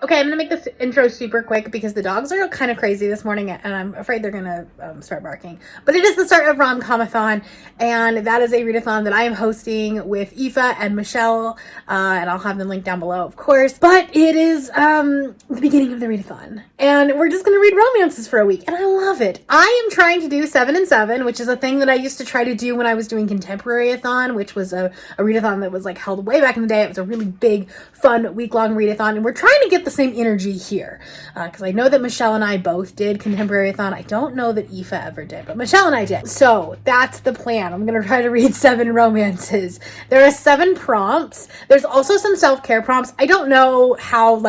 Okay, I'm gonna make this intro super quick because the dogs are kind of crazy this morning and I'm afraid they're gonna start barking. But it is the start of RomComathon, and that is a readathon that I am hosting with Aoife and Michelle, and I'll have them linked down below, of course. But it is the beginning of the readathon, and we're just gonna read romances for a week, and I love it. I am trying to do 7 and 7, which is a thing that I used to try to do when I was doing Contemporary-a-thon, which was a readathon that was like held way back in the day. It was a really big, fun, week-long readathon, and we're trying to get the same energy here, because I know that Michelle and I both did Contemporary-a-thon. I don't know that Aoife ever did, but Michelle and I did. So that's the plan. I'm gonna try to read 7 romances. There are 7 prompts. There's also some self-care prompts. I don't know how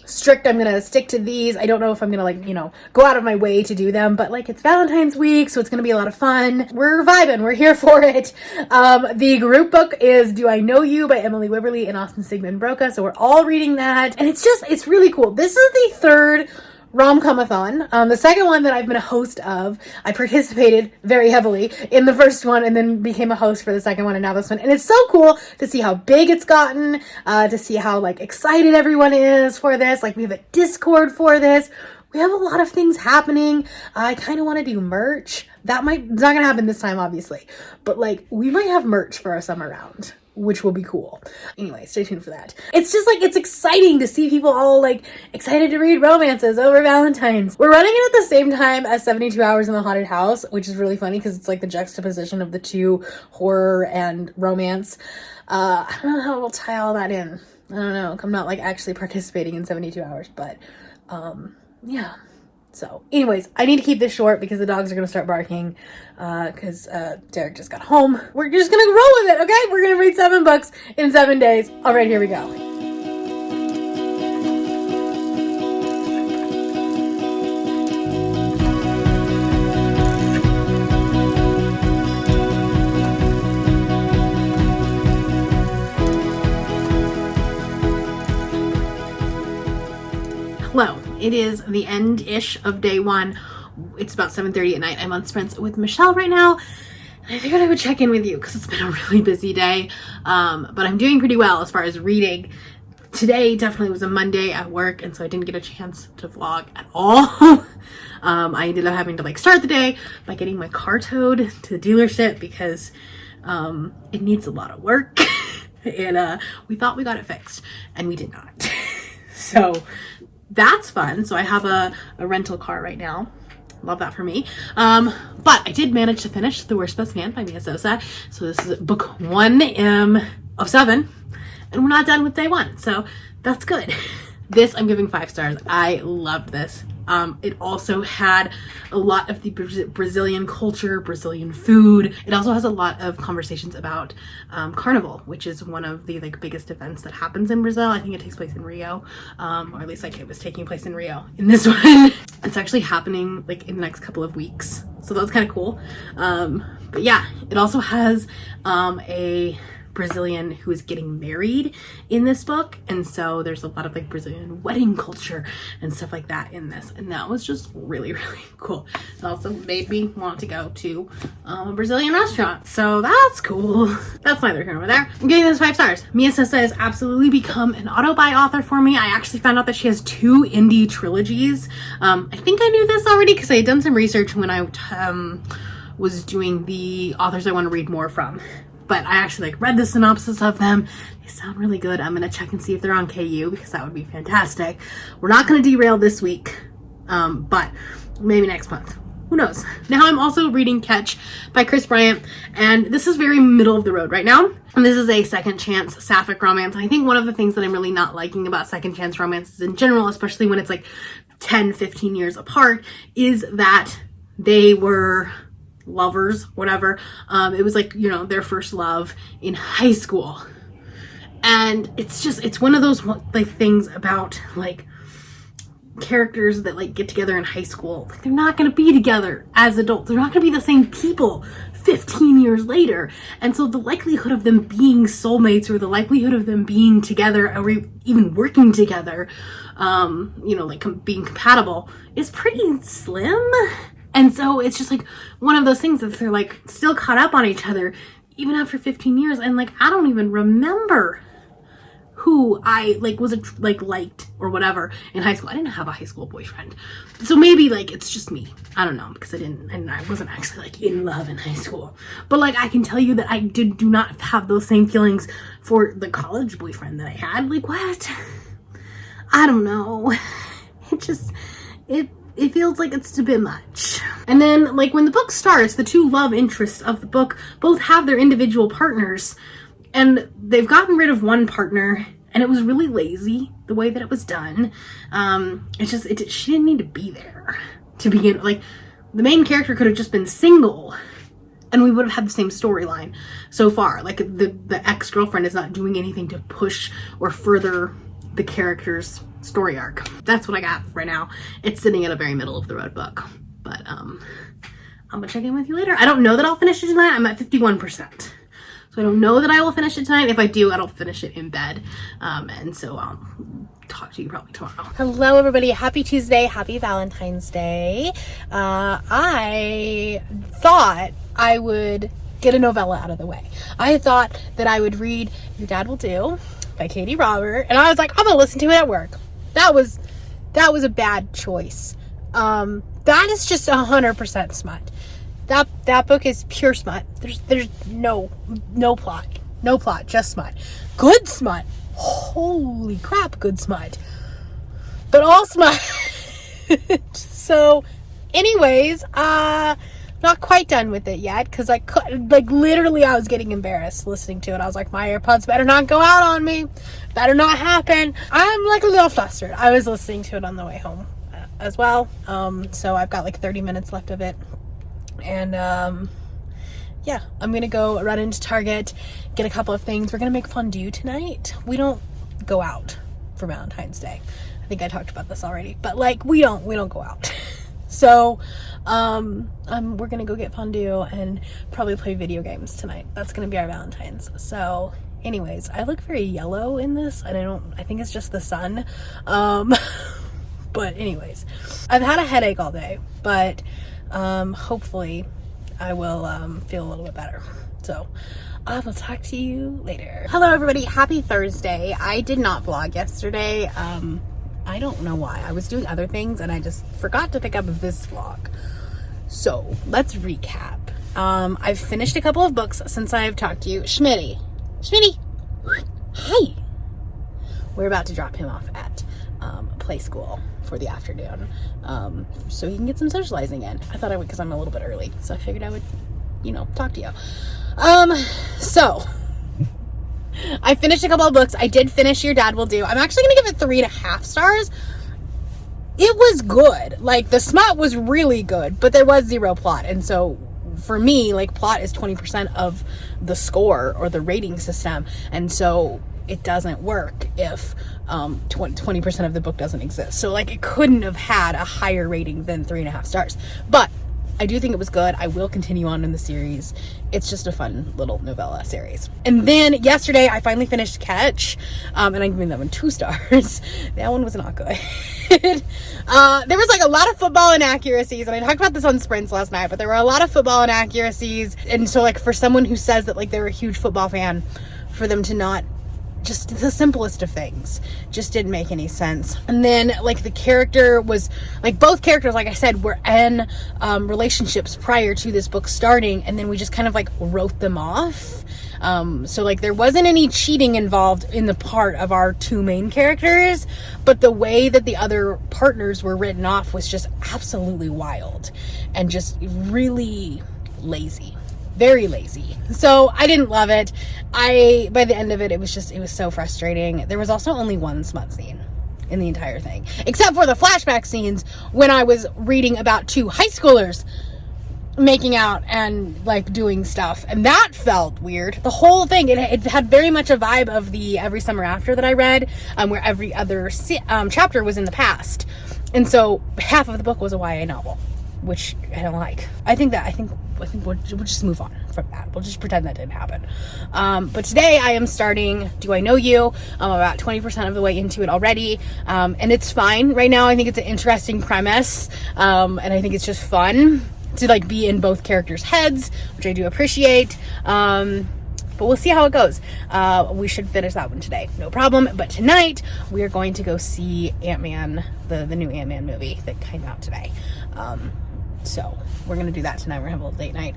strict I'm gonna stick to these. I don't know if I'm gonna go out of my way to do them, but it's Valentine's week, so it's gonna be a lot of fun. We're vibing, we're here for it. The group book is Do I Know You by Emily Wibberley and Austin Sigmund Broca, so we're all reading that, and it's really cool. This is the third RomComathon. The second one that I've been a host of. I participated very heavily in the first one and then became a host for the second one and now this one. And it's so cool to see how big it's gotten, to see how excited everyone is for this. We have a Discord for this. We have a lot of things happening. I kind of want to do merch. It's not going to happen this time, obviously. But we might have merch for our summer round, which will be cool. Anyway, stay tuned for that. It's just it's exciting to see people all excited to read romances over Valentine's. We're running it at the same time as 72 Hours in the Haunted House, which is really funny because it's the juxtaposition of the two, horror and romance. I don't know how we'll tie all that in. I don't know. I'm not actually participating in 72 Hours, but yeah. So anyways, I need to keep this short because the dogs are going to start barking because Derek just got home. We're just going to roll with it, okay? We're going to read 7 books in 7 days. All right, here we go. Hello. It is the end-ish of day 1. It's about 7:30 at night. I'm on sprints with Michelle right now. And I figured I would check in with you because it's been a really busy day. But I'm doing pretty well as far as reading. Today definitely was a Monday at work, and so I didn't get a chance to vlog at all. I ended up having to start the day by getting my car towed to the dealership because it needs a lot of work. And we thought we got it fixed, and we did not. So that's fun. So I have a rental car right now. Love that for me. But I did manage to finish The Worst Best Man by Mia Sosa. So this is book 1 of 7. And we're not done with day 1. So that's good. This I'm giving 5 stars. I loved this. It also had a lot of the Brazilian culture, Brazilian food. It also has a lot of conversations about Carnival, which is one of the biggest events that happens in Brazil. I think it takes place in Rio, or at least it was taking place in Rio in this one. It's actually happening in the next couple of weeks, so that's kind of cool. But yeah, it also has a Brazilian who is getting married in this book, and so there's a lot of Brazilian wedding culture and stuff like that in this, and that was just really, really cool. It also made me want to go to a Brazilian restaurant, so that's cool. That's neither here nor there. I'm giving this 5 stars. Mia Sosa has absolutely become an auto-buy author for me. I actually found out that she has 2 indie trilogies. I think I knew this already because I had done some research when I was doing the authors I want to read more from. But I actually read the synopsis of them. They sound really good. I'm going to check and see if they're on KU because that would be fantastic. We're not going to derail this week, but maybe next month. Who knows? Now I'm also reading Catch by Chris Bryant, and this is very middle of the road right now. And this is a second chance sapphic romance. And I think one of the things that I'm really not liking about second chance romances in general, especially when it's 10, 15 years apart, is that they were lovers, whatever. It was their first love in high school. And it's one of those things about characters that get together in high school. They're not going to be together as adults. They're not going to be the same people 15 years later. And so the likelihood of them being soulmates, or the likelihood of them being together, or even working together, being compatible, is pretty slim. And so it's just one of those things that they're still caught up on each other even after 15 years. And I don't even remember who I liked or whatever in high school. I didn't have a high school boyfriend, so maybe like it's just me. I don't know, because I wasn't actually like in love in high school. But like I can tell you that I do not have those same feelings for the college boyfriend that I had. Like what? I don't know. It feels like it's a bit much. And then like when the book starts, the two love interests of the book both have their individual partners, and they've gotten rid of one partner, and it was really lazy the way that it was done. She didn't need to be there to begin. Like the main character could have just been single and we would have had the same storyline so far. Like the ex-girlfriend is not doing anything to push or further the character's story arc. That's what I got right now. It's sitting at a very middle of the road book, but I'm gonna check in with you later. I don't know that I'll finish it tonight. I'm at 51%, so I don't know that I will finish it tonight. If I do, I'll finish it in bed, and so I'll talk to you probably tomorrow. Hello everybody, happy Tuesday, happy Valentine's Day. I thought I would get a novella out of the way. I thought that I would read Your Dad Will Do by Katie Robert, and I was like, I'm gonna listen to it at work. That was a bad choice. That is just 100% smut. That book is pure smut. There's no plot, just smut. Good smut. Holy crap, good smut. But all smut. So, anyways, not quite done with it yet, because I could, like, literally I was getting embarrassed listening to it. I was like, my AirPods better not go out on me. Better not happen. I'm like a little flustered. I was listening to it on the way home as well. So I've got like 30 minutes left of it. And yeah, I'm gonna go run into Target, get a couple of things. We're gonna make fondue tonight. We don't go out for Valentine's Day. I think I talked about this already, but like we don't go out. So we're gonna go get fondue and probably play video games tonight. That's gonna be our Valentine's. So anyways, I look very yellow in this, and I think it's just the sun. But anyways, I've had a headache all day, but hopefully I will feel a little bit better. So I will talk to you later. Hello everybody, happy Thursday. I did not vlog yesterday. I don't know why. I was doing other things and I just forgot to pick up this vlog. So let's recap. I've finished a couple of books since I've talked to you. Schmitty, hi. We're about to drop him off at play school for the afternoon, so he can get some socializing in. I thought I would, because I'm a little bit early, so I figured I would, talk to you. So I finished a couple of books. I did finish Your Dad Will Do. I'm actually gonna give it 3.5 stars. It was good. Like, the smut was really good, but there was zero plot, and so for me, like, plot is 20% of the score or the rating system, and so it doesn't work if 20% of the book doesn't exist. So like, it couldn't have had a higher rating than 3.5 stars, but I do think it was good. I will continue on in the series. It's just a fun little novella series. And then yesterday I finally finished Catch, and I'm giving that one 2 stars. That one was not good. There was like a lot of football inaccuracies, and I talked about this on Sprints last night, but there were a lot of football inaccuracies, and so like, for someone who says that like they're a huge football fan, for them to not, just the simplest of things just didn't make any sense. And then like, the character was like, both characters, like I said, were in relationships prior to this book starting, and then we just kind of like wrote them off. So like, there wasn't any cheating involved in the part of our 2 main characters, but the way that the other partners were written off was just absolutely wild and just really lazy. Very lazy. So I didn't love it. By the end of it, it was so frustrating. There was also only one smut scene in the entire thing, except for the flashback scenes when I was reading about 2 high schoolers making out and like doing stuff, and that felt weird. The whole thing, it had very much a vibe of the Every Summer After that I read, where every other chapter was in the past, and so half of the book was a YA novel, which I don't like. I think we'll just move on from that. We'll just pretend that didn't happen. But today I am starting Do I Know You? I'm about 20% of the way into it already. And it's fine right now. I think it's an interesting premise. And I think it's just fun to like be in both characters' heads, which I do appreciate. But we'll see how it goes. We should finish that one today, no problem. But tonight we are going to go see Ant-Man, the new Ant-Man movie that came out today. So we're gonna do that tonight. We're gonna have a little date night.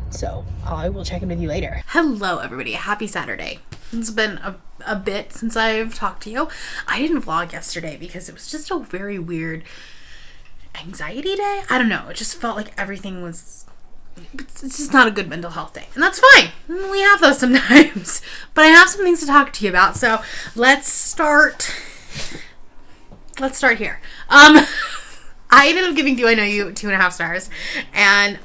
So I will check in with you later. Hello everybody, happy Saturday. It's been a bit since I've talked to you. I didn't vlog yesterday because it was just a very weird anxiety day. I don't know, it just felt like everything was, it's just not a good mental health day, and that's fine. We have those sometimes. But I have some things to talk to you about, so let's start here. I ended up giving Do I Know You 2.5 stars, and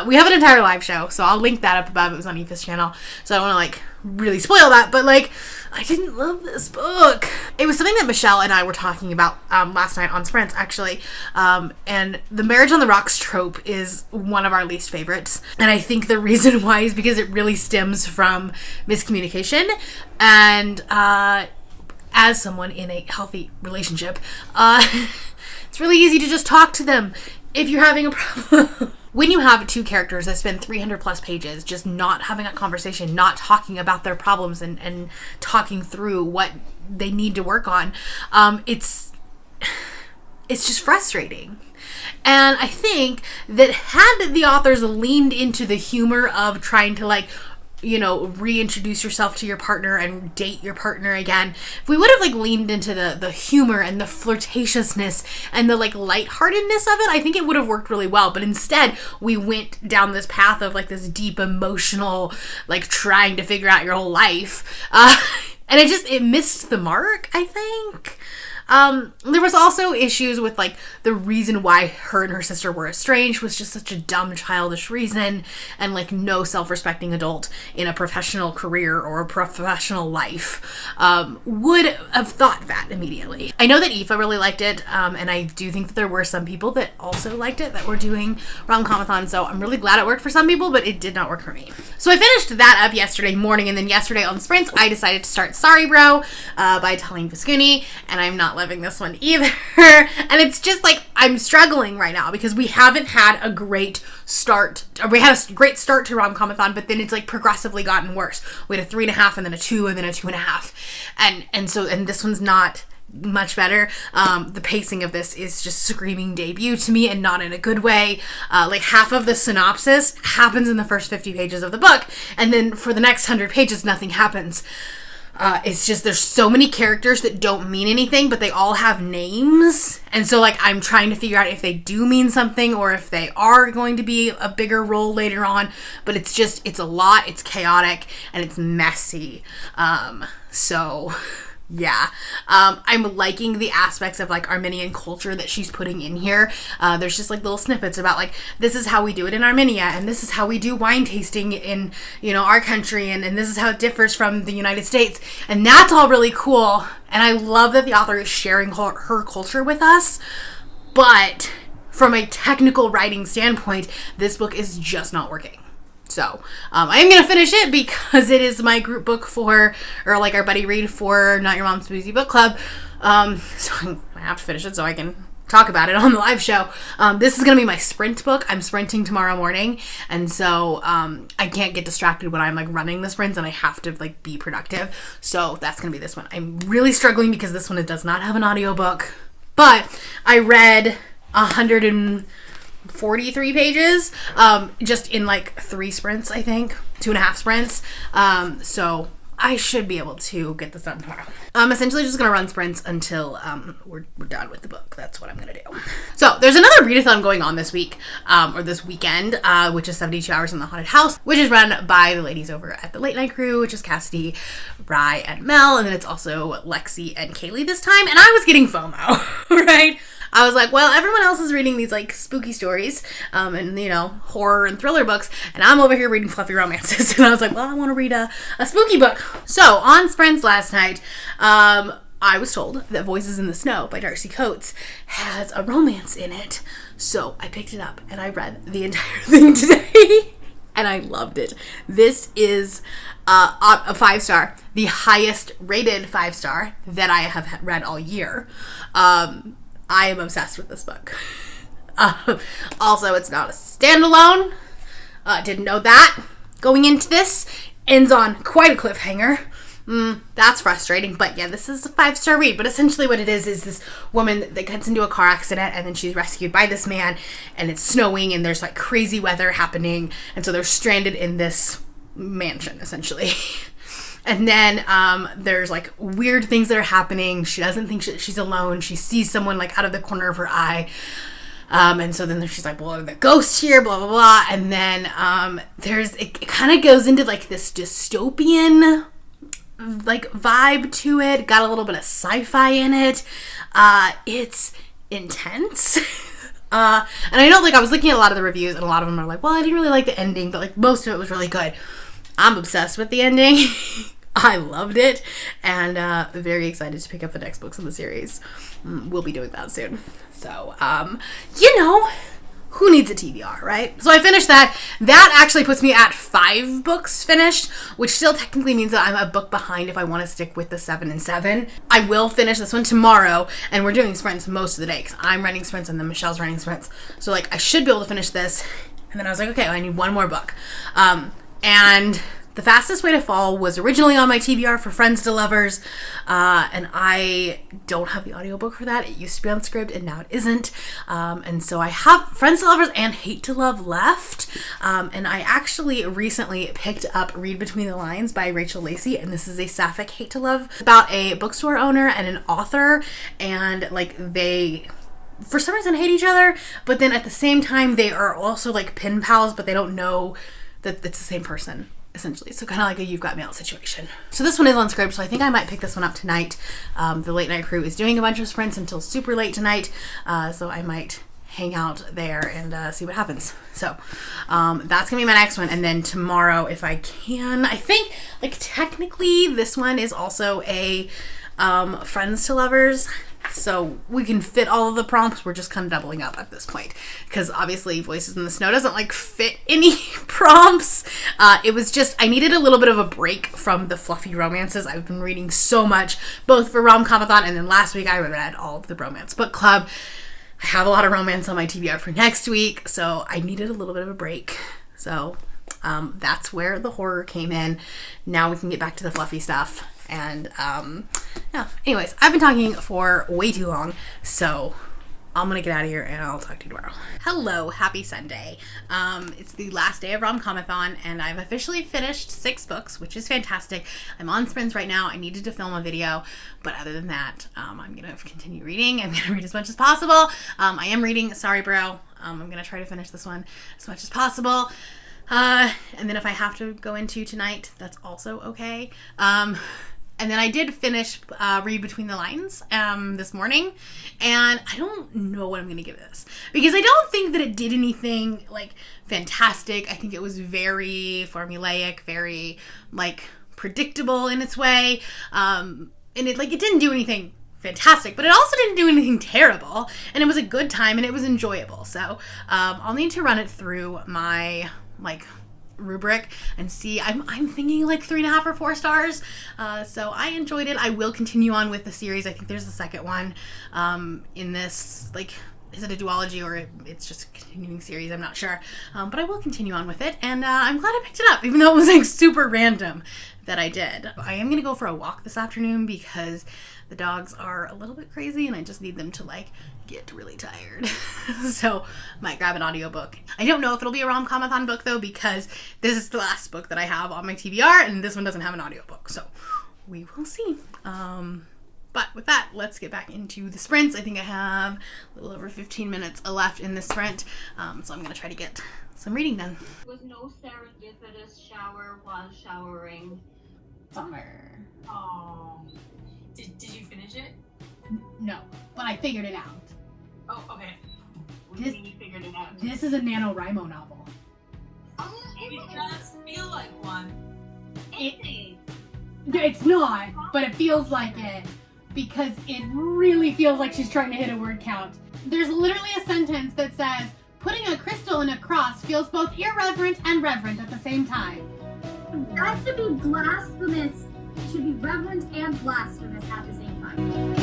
we have an entire live show, so I'll link that up above. It was on Aoife's channel, so I don't want to really spoil that, but I didn't love this book. It was something that Michelle and I were talking about last night on Sprints, actually, and the marriage on the rocks trope is one of our least favorites, and I think the reason why is because it really stems from miscommunication, and as someone in a healthy relationship, it's really easy to just talk to them if you're having a problem. When you have two characters that spend 300 plus pages just not having a conversation, not talking about their problems and talking through what they need to work on, it's just frustrating. And I think that had the authors leaned into the humor of trying to reintroduce yourself to your partner and date your partner again, if we would have leaned into the humor and the flirtatiousness and the lightheartedness of it, I think it would have worked really well. But instead we went down this path of this deep emotional trying to figure out your whole life, and it missed the mark, I think. There was also issues with the reason why her and her sister were estranged was just such a dumb, childish reason, and no self-respecting adult in a professional career or a professional life would have thought that immediately. I know that Aoife really liked it, and I do think that there were some people that also liked it that were doing RomComathon, so I'm really glad it worked for some people, but it did not work for me. So I finished that up yesterday morning, and then yesterday on Sprints I decided to start Sorry Bro by Talene Viscuni, and I'm not loving this one either. And it's just I'm struggling right now because we haven't had a great start. We had a great start to RomComathon, but then it's progressively gotten worse. We had a 3.5 and then a 2 and then a 2.5. And this one's not much better. The pacing of this is just screaming debut to me, and not in a good way. Half of the synopsis happens in the first 50 pages of the book, and then for the next 100 pages nothing happens. It's just there's so many characters that don't mean anything, but they all have names, and so I'm trying to figure out if they do mean something or if they are going to be a bigger role later on. But it's a lot, it's chaotic, and it's messy. So yeah, I'm liking the aspects of Armenian culture that she's putting in here. There's just little snippets about this is how we do it in Armenia, and this is how we do wine tasting in our country, and this is how it differs from the United States, and that's all really cool. And I love that the author is sharing her culture with us, but from a technical writing standpoint, this book is just not working. So, I am going to finish it because it is my group book for, or our buddy read for Not Your Mom's Boozy Book Club. So I have to finish it so I can talk about it on the live show. This is going to be my sprint book. I'm sprinting tomorrow morning, and so I can't get distracted when I'm running the sprints, and I have to be productive. So that's going to be this one. I'm really struggling because this one does not have an audiobook, but I read 143 pages just in 3 sprints, I think 2.5 sprints, so I should be able to get this done tomorrow. I'm essentially just gonna run sprints until we're done with the book. That's what I'm gonna do. So there's another readathon going on this week, or this weekend, which is 72 Hours in the Haunted House, which is run by the ladies over at the Late Night Crew, which is Cassidy, Rye, and Mel, and then it's also Lexi and Kaylee this time, and I was getting FOMO, right? I was well, everyone else is reading these spooky stories, and horror and thriller books, and I'm over here reading fluffy romances. And I was well, I want to read a spooky book. So on Sprints last night, I was told that Voices in the Snow by Darcy Coates has a romance in it. So I picked it up and I read the entire thing today, and I loved it. This is a 5-star, the highest rated 5-star that I have read all year. I am obsessed with this book. Also, it's not a standalone. Didn't know that going into this. ends on quite a cliffhanger. That's frustrating, but yeah, this is a 5-star read. But essentially what it is this woman that gets into a car accident and then she's rescued by this man, and it's snowing and there's like crazy weather happening, and so they're stranded in this mansion essentially. And then there's like weird things that are happening. She doesn't think she's alone. She sees someone like out of the corner of her eye. And so then she's like, well, are the ghosts here? Blah, blah, blah. And then it kind of goes into like this dystopian like vibe to it. Got a little bit of sci-fi in it. It's intense. And I know, like, I was looking at a lot of the reviews and a lot of them are like, well, I didn't really like the ending, but like most of it was really good. I'm obsessed with the ending. I loved it, and very excited to pick up the next books in the series. We'll be doing that soon. So, who needs a TBR, right? So I finished that. That actually puts me at 5 books finished, which still technically means that I'm a book behind if I want to stick with the 7 and 7. I will finish this one tomorrow, and we're doing sprints most of the day because I'm running sprints and then Michelle's running sprints. So like I should be able to finish this. And then I was like, okay, I need one more book. And The Fastest Way to Fall was originally on my TBR for Friends to Lovers, and I don't have the audiobook for that. It used to be on script, and now it isn't. And so I have Friends to Lovers and Hate to Love left. And I actually recently picked up Read Between the Lines by Rachel Lacey, and this is a sapphic hate to love about a bookstore owner and an author, and like they for some reason hate each other, but then at the same time they are also like pen pals, but they don't know that it's the same person, essentially. So kind of like a You've Got Mail situation. So this one is on script, so I think I might pick this one up tonight. The Late Night Crew is doing a bunch of sprints until super late tonight, so I might hang out there and see what happens. So that's gonna be my next one, and then tomorrow, if I can, I think like technically this one is also a Friends to Lovers. So we can fit all of the prompts. We're just kind of doubling up at this point because obviously Voices in the Snow doesn't like fit any prompts. It was just, I needed a little bit of a break from the fluffy romances. I've been reading so much, both for RomComathon, and then last week I read all of the Romance Book Club. I have a lot of romance on my TBR for next week, so I needed a little bit of a break. So that's where the horror came in. Now we can get back to the fluffy stuff. And yeah, anyways, I've been talking for way too long, so I'm gonna get out of here and I'll talk to you tomorrow. Hello, happy Sunday. It's the last day of RomComathon, and I've officially finished 6 books, which is fantastic. I'm on sprints right now. I needed to film a video, but other than that, I'm gonna continue reading. I'm gonna read as much as possible. I am reading Sorry Bro. I'm gonna try to finish this one as much as possible. And then if I have to go into tonight, that's also okay. And then I did finish Read Between the Lines this morning, and I don't know what I'm going to give this, because I don't think that it did anything, like, fantastic. I think it was very formulaic, very, like, predictable in its way, and it didn't do anything fantastic, but it also didn't do anything terrible, and it was a good time, and it was enjoyable. So I'll need to run it through my, like, rubric and see. I'm thinking like 3.5 or 4 stars. So I enjoyed it. I will continue on with the series. I think there's a second one in this, like, is it a duology or it's just a continuing series? I'm not sure. But I will continue on with it, and I'm glad I picked it up, even though it was like super random that I did. I am gonna go for a walk this afternoon because the dogs are a little bit crazy and I just need them to like get really tired. So might grab an audiobook. I don't know if it'll be a RomComathon book though, because this is the last book that I have on my TBR, and this one doesn't have an audiobook, so we will see. But with that, let's get back into the sprints. I think I have a little over 15 minutes left in this sprint, so I'm gonna try to get some reading done. There was no serendipitous shower while showering. Bummer. Oh. Did you finish it? No, but I figured it out. Oh, okay. What do you mean you figured it out? This is a NaNoWriMo novel. It does feel like one. It's not, but it feels like it, because it really feels like she's trying to hit a word count. There's literally a sentence that says, putting a crystal in a cross feels both irreverent and reverent at the same time. That should be blasphemous. It should be reverent and blasphemous at the same time.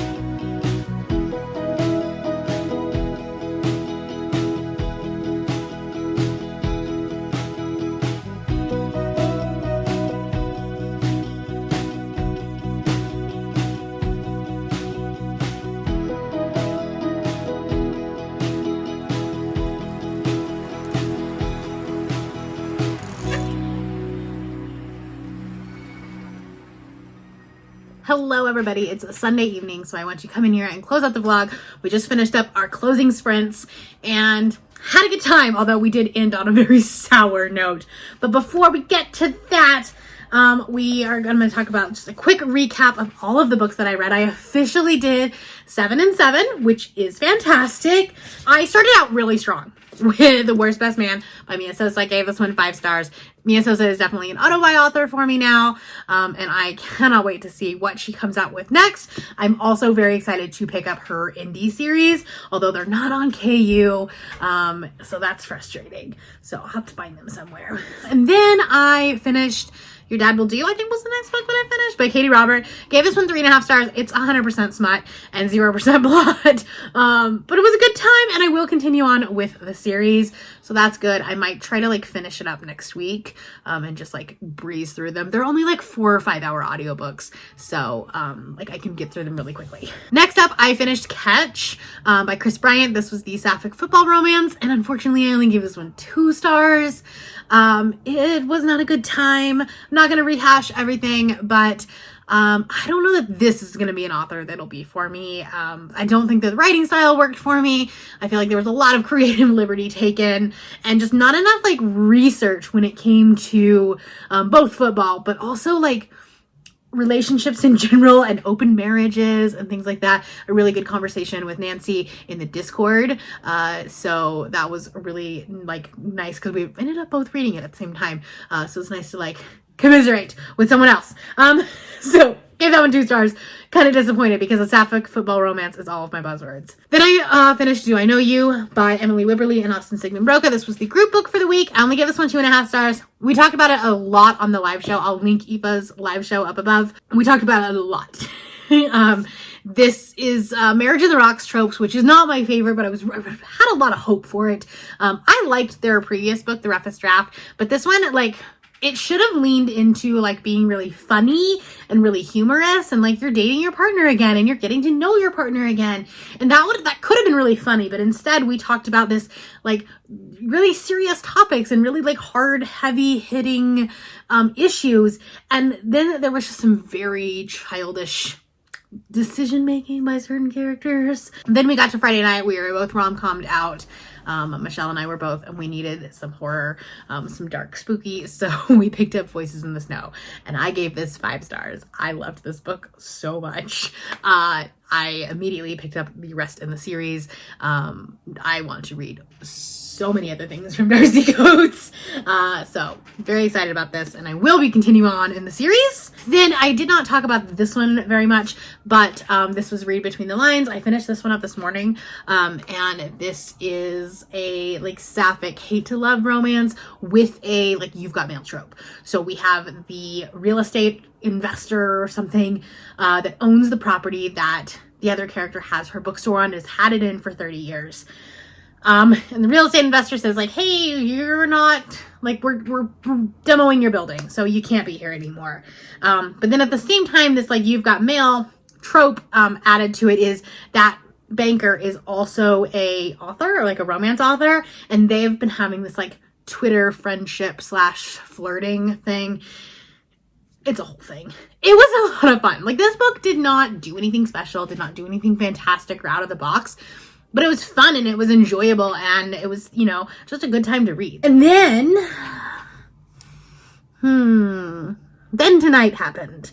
Hello everybody, it's a Sunday evening, so I want you to come in here and close out the vlog. We just finished up our closing sprints and had a good time, although we did end on a very sour note. But before we get to that, I'm going to talk about just a quick recap of all of the books that I read. I officially did 7 and 7, which is fantastic. I started out really strong with The Worst Best Man by Mia Sosa. I gave this one 5 stars. Mia Sosa is definitely an auto-buy author for me now, and I cannot wait to see what she comes out with next. I'm also very excited to pick up her indie series, although they're not on KU, so that's frustrating. So I'll have to find them somewhere. And then I finished Your Dad Will Do, I think was the next book that I finished, by Katie Robert. Gave this one 3.5 stars. It's 100% smut and 0% blood. But it was a good time, and I will continue on with the series. So that's good. I might try to like finish it up next week, and just like breeze through them. They're only like 4 or 5 hour audiobooks. So, like I can get through them really quickly. Next up, I finished Catch, by Chris Bryant. This was the sapphic football romance. And unfortunately, I only gave this one 2 stars. It was not a good time. I'm not going to rehash everything, but I don't know that this is going to be an author that'll be for me. I don't think the writing style worked for me. I feel like there was a lot of creative liberty taken and just not enough like research when it came to both football, but also like relationships in general and open marriages and things like that. A really good conversation with Nancy in the Discord. So that was really like nice because we ended up both reading it at the same time. So it's nice to like commiserate with someone else. So gave that one 2 stars. Kind of disappointed because a sapphic football romance is all of my buzzwords. Then I finished Do I Know You by Emily Wibberley and Austin Sigmund Broca. This was the group book for the week. I only gave this one 2.5 stars. We talked about it a lot on the live show. I'll link Aoife's live show up above. We talked about it a lot. This is Marriage in the Rocks tropes, which is not my favorite, but I had a lot of hope for it. I liked their previous book, The Roughest Draft, but this one, like, it should have leaned into like being really funny and really humorous, and like you're dating your partner again and you're getting to know your partner again. And that could have been really funny, but instead we talked about this like really serious topics and really like hard, heavy hitting issues. And then there was just some very childish decision making by certain characters. Then we got to Friday night. We were both rom-commed out. Michelle and I were both, and we needed some horror, some dark spooky, so we picked up Voices in the Snow, and I gave this 5 stars. I loved this book so much. I immediately picked up the rest in the series. I want to read so many other things from Darcy Coates. So very excited about this, and I will be continuing on in the series. Then I did not talk about this one very much, but this was Read Between the Lines. I finished this one up this morning, and this is a like sapphic hate to love romance with a like you've got mail trope. So we have the real estate investor or something that owns the property that the other character has her bookstore on, has had it in for 30 years. And the real estate investor says like, hey, you're not like, we're demoing your building, so you can't be here anymore. But then at the same time, this like you've got mail trope added to it is that banker is also a author or like a romance author, and they've been having this like Twitter friendship / flirting thing. It's a whole thing. It was a lot of fun. Like this book did not do anything special, did not do anything fantastic or out of the box, but it was fun and it was enjoyable and it was, you know, just a good time to read. And then tonight happened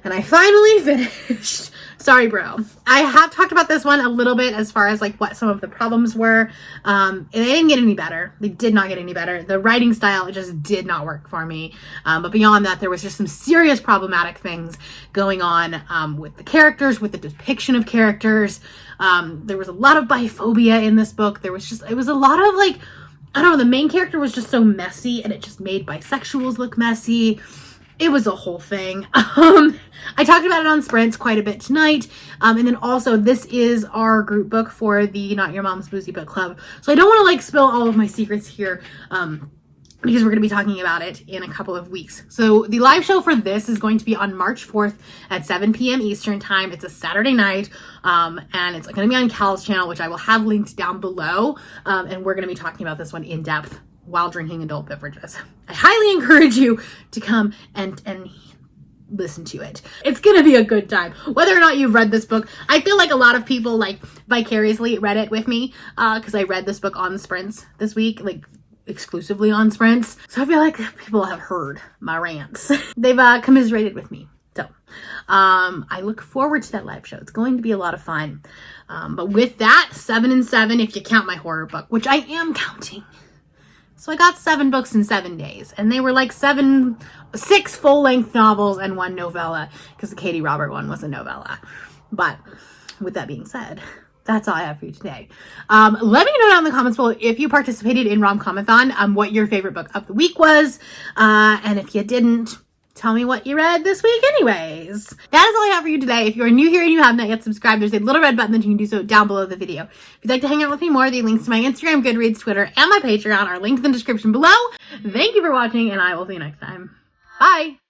and I finally finished Sorry Bro. I have talked about this one a little bit as far as like what some of the problems were. And they didn't get any better. They did not get any better. The writing style, it just did not work for me. But beyond that, there was just some serious problematic things going on with the characters, with the depiction of characters. There was a lot of biphobia in this book. It was a lot of like, I don't know, the main character was just so messy and it just made bisexuals look messy. It was a whole thing. I talked about it on Sprints quite a bit tonight. And then also this is our group book for the Not Your Mom's Boozy Book Club. So I don't want to like spill all of my secrets here. Because we're going to be talking about it in a couple of weeks. So the live show for this is going to be on March 4th at 7 p.m. Eastern time. It's a Saturday night, and it's going to be on Cal's channel, which I will have linked down below. And we're going to be talking about this one in depth while drinking adult beverages. I highly encourage you to come and listen to it. It's gonna be a good time. Whether or not you've read this book, I feel like a lot of people like vicariously read it with me because I read this book on sprints this week, like exclusively on sprints. So I feel like people have heard my rants. They've commiserated with me. So I look forward to that live show. It's going to be a lot of fun. But with that, 7 and 7, if you count my horror book, which I am counting. So I got 7 books in 7 days, and they were like 6 full-length novels and 1 novella, because the Katie Robert one was a novella. But with that being said, that's all I have for you today. Let me know down in the comments below if you participated in RomComathon, what your favorite book of the week was, and if you didn't, tell me what you read this week anyways. That is all I have for you today. If you are new here and you have not yet subscribed, there's a little red button that you can do so down below the video. If you'd like to hang out with me more, the links to my Instagram, Goodreads, Twitter, and my Patreon are linked in the description below. Thank you for watching, and I will see you next time. Bye!